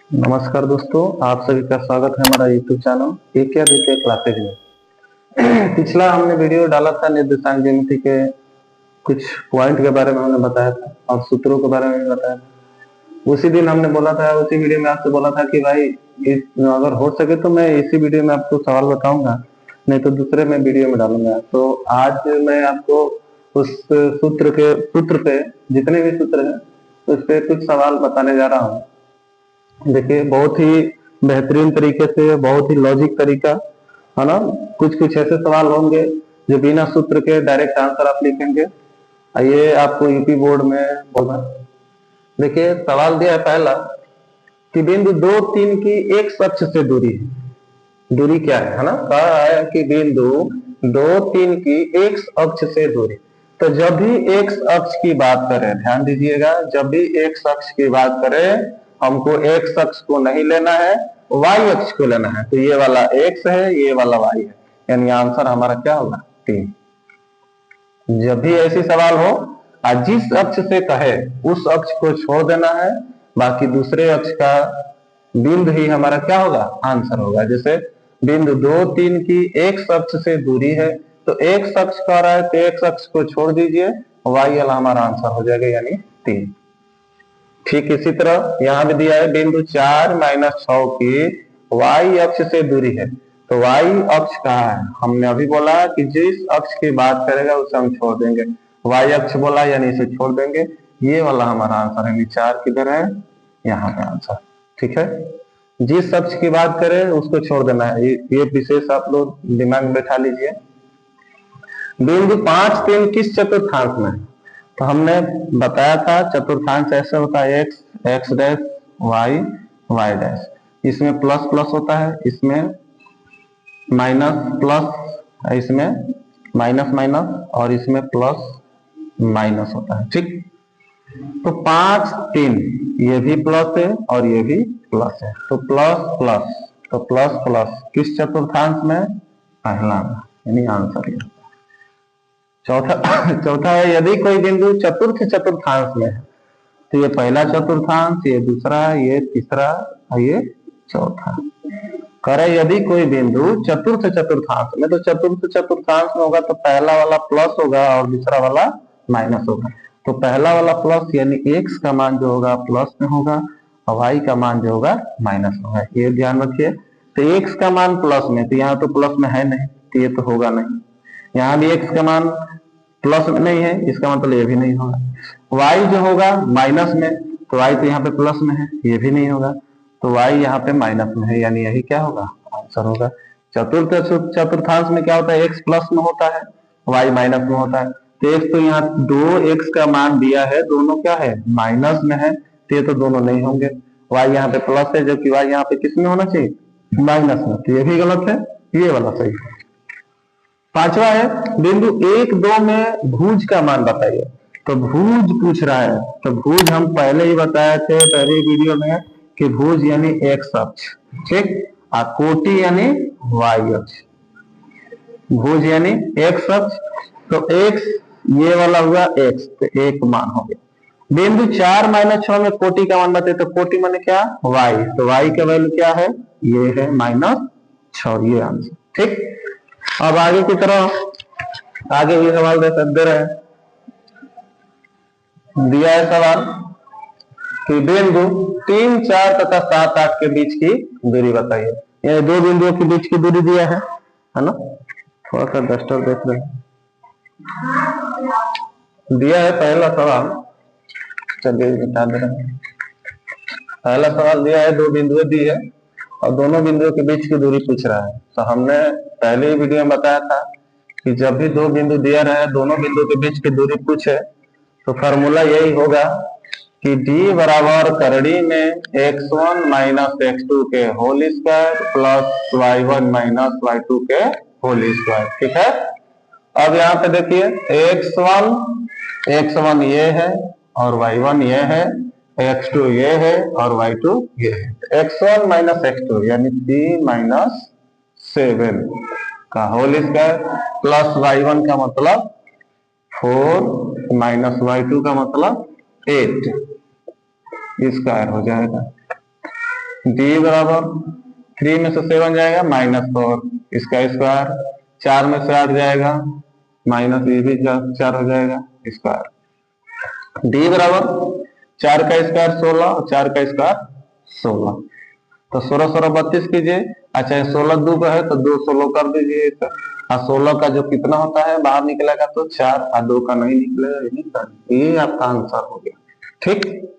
नमस्कार दोस्तों, आप सभी का स्वागत है हमारा यूट्यूब चैनल एक या द्वितीय क्लासेज में। पिछला हमने वीडियो डाला था निर्देशांक ज्यामिति के कुछ पॉइंट के बारे में हमने बताया था और सूत्रों के बारे में भी बताया था। उसी दिन हमने बोला था, उसी वीडियो में आपसे बोला था कि भाई अगर हो सके तो मैं इसी वीडियो में आपको सवाल बताऊंगा, नहीं तो दूसरे में वीडियो में डालूंगा। तो आज मैं आपको उस सूत्र पे जितने भी सूत्र हैं उस पे कुछ सवाल बताने जा रहा हूँ। देखिए, बहुत ही बेहतरीन तरीके से, बहुत ही लॉजिक तरीका है ना। कुछ कुछ ऐसे सवाल होंगे जो बिना सूत्र के डायरेक्ट आंसर आप लिखेंगे। ये आपको यूपी बोर्ड में होगा। देखिए, सवाल दिया है पहला कि बिंदु 2 3 की एक अक्ष से दूरी है। दूरी क्या है ना, कहा है कि बिंदु 2 3 की एक अक्ष से दूरी। तो जब भी एक अक्ष की बात करें, ध्यान दीजिएगा, जब भी एक अक्ष की बात करें हमको एक अक्ष को नहीं लेना है, वाई अक्ष को लेना है। तो ये वाला एक्स है, ये वाला वाई है, यानी आंसर हमारा क्या होगा 3। जब भी ऐसी सवाल हो और जिस अक्ष से कहे उस अक्ष को छोड़ देना है, बाकी दूसरे अक्ष का बिंदु ही हमारा क्या होगा, आंसर होगा। जैसे बिंदु 2 3 की एक अक्ष से दूरी है, तो एक अक्ष कह रहा है तो एक अक्ष को छोड़ दीजिए, वाई वाला हमारा आंसर हो जाएगा, यानी 3। ठीक इसी तरह यहाँ भी दिया है बिंदु 4 -6 की वाई अक्ष से दूरी है। तो वाई अक्ष कहाँ है, हमने अभी बोला कि जिस अक्ष की बात करेगा उसे हम छोड़ देंगे। वाई अक्ष बोला यानी इसे छोड़ देंगे, ये वाला हमारा आंसर है। 4 किधर है, यहाँ पे आंसर। ठीक है, जिस अक्ष की बात करें उसको छोड़ देना है, ये विशेष आप लोग दिमाग में बैठा लीजिए। बिंदु 5 3 किस चतुर्थांश में, तो हमने बताया था चतुर्थांश ऐसे होता है X X dash Y Y dash. इसमें प्लस प्लस होता है, इसमें माइनस प्लस, इसमें माइनस माइनस, और इसमें प्लस माइनस होता है। ठीक, तो 5 3 ये भी प्लस है और ये भी प्लस है, तो प्लस प्लस, तो प्लस प्लस किस चतुर्थांश में, पहला में, यानी आंसर ये। चौथा है यदि कोई बिंदु चतुर्थ चतुर्थांश में है, तो ये पहला चतुर्थांश, ये दूसरा, ये तीसरा और ये चौथा। करे यदि कोई बिंदु चतुर्थ चतुर्थांश में, तो चतुर्थ चतुर्थांश में होगा तो पहला वाला प्लस होगा और दूसरा वाला माइनस होगा। तो पहला वाला प्लस यानी एक्स का मान जो होगा प्लस में होगा और वाई का मान जो होगा माइनस में होगा, ये ध्यान रखिए। तो एक्स का मान प्लस में, तो यहाँ तो प्लस में है नहीं, तो ये तो होगा नहीं। यहाँ भी एक्स का मान प्लस में नहीं है, इसका मतलब ये भी नहीं होगा। वाई जो होगा माइनस में, तो वाई तो यहाँ पे प्लस में है, ये भी नहीं होगा। तो वाई यहाँ पे माइनस में है, यानी यही क्या होगा, आंसर होगा। चतुर्थ चतुर्थांश में क्या होता है, एक्स प्लस में होता है, वाई माइनस में होता है। तो एक्स तो यहाँ दो एक्स का मान दिया है, दोनों क्या है, माइनस में है, तो ये तो दोनों नहीं होंगे। वाई यहाँ पे प्लस है, जबकि वाई यहाँ पे किस में होना चाहिए, माइनस में, तो ये भी गलत है, ये वाला सही है। पांचवा है बिंदु 1 2 में भुज का मान बताइए। तो भुज पूछ रहा है, तो भुज हम पहले ही बताए थे पहले वीडियो में कि भुज यानी एक्स अक्ष, ठीक, और कोटि यानी वाई अक्ष। भुज यानी एक्स अक्ष, तो एक्स ये वाला हुआ एक्स, तो एक मान हो गया। बिंदु 4 -6 में कोटि का मान बताइए, तो कोटि माने क्या, वाई, तो वाई का वैल्यू क्या है, ये है -6, ये आंसर। ठीक, अब आगे की तरफ आगे ये सवाल दे रहे हैं, दिया है सवाल कि बिंदु 3 4 तथा 7 8 के बीच की दूरी बताइए। ये दो बिंदुओं के बीच की दूरी दिया है ना। थोड़ा सा डस्टर देख रहे हैं, दिया है पहला सवाल, चलिए बता दे रहे हैं। पहला सवाल दिया है, दो बिंदुएं दी है और दोनों बिंदुओं के बीच की दूरी पूछ रहा है। तो हमने पहले ही वीडियो में बताया था कि जब भी दो बिंदु दिया रहे, दोनों बिंदु के बीच की दूरी पूछे, तो फॉर्मूला यही होगा कि d बराबर करड़ी में x1 माइनस x2 के whole square plus y1 minus y2 के होल स्क्वायर। ठीक है, अब यहाँ पे देखिए x1 ये है और y1 ये है, x2 ये है और y2 ये है। x1 माइनस x2 यानी 3 माइनस 7 का होल स्क्वायर प्लस y1 का मतलब 4 माइनस y2 का मतलब 8 स्क्वायर हो जाएगा। डी बराबर 3 में से 7 जाएगा -4, इसका स्क्वायर। 4 में से 8 जाएगा माइनस, ये भी 4 हो जाएगा स्क्वायर। डी बराबर 4 का स्क्वायर 16 और 4 का स्क्वायर 16। तो 16 16 32 कीजिए। अच्छा 16 2 का है तो 2 16 कर दीजिए। और 16 का जो कितना होता है बाहर निकलेगा तो 4, और 2 का नहीं निकलेगा, ये आपका आंसर हो गया। ठीक।